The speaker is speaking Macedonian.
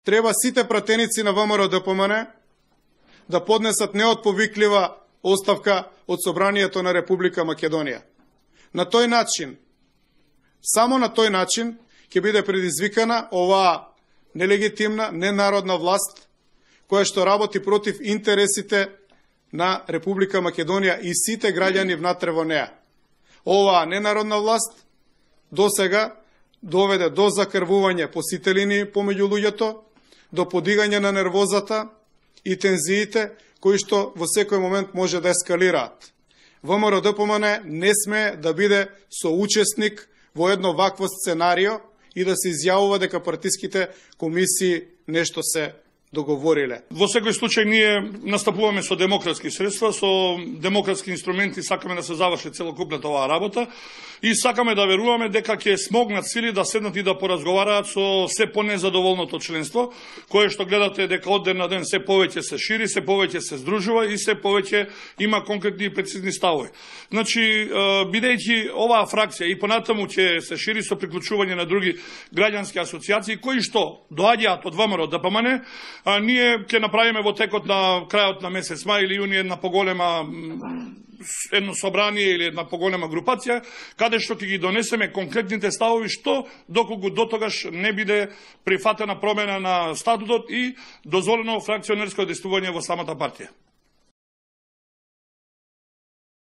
треба сите пратеници на ВМРО ДПМН да поднесат неотповиклива оставка од Собранието на Република Македонија. На тој начин, само на тој начин, ќе биде предизвикана оваа нелегитимна, ненародна власт, која што работи против интересите на Република Македонија и сите граѓани внатре во неа. Оваа ненародна власт досега доведе до закрвување по сите линии помеѓу луѓето, до подигање на нервозата и тензиите, кои што во секој момент може да ескалираат. ВМРО ДПМН не сме да биде соучесник во едно вакво сценарио и да се изјавува дека партиските комисии нешто се договориле. Во секој случај ние настапуваме со демократски средства, со демократски инструменти, сакаме да се заврши целокупната оваа работа и сакаме да веруваме дека ќе смогнат сили да седнат и да поразговараат со се понезадоволното членство, кое што гледате дека од ден на ден се повеќе се шири, се повеќе се здружува и се повеќе има конкретни и прецизни ставови. Значи, бидејќи оваа фракција и понатаму ќе се шири со приклучување на други граѓански асоциации кои што доаѓаат од ВМРО ДПМН, ние ќе направиме во текот на крајот на месец мај или јуни една поголема едно собрание или една поголема групација, каде што ќе ги донесеме конкретните ставови што доколку дотогаш не биде прифатена промена на статутот и дозволено фракционерско действување во самата партија.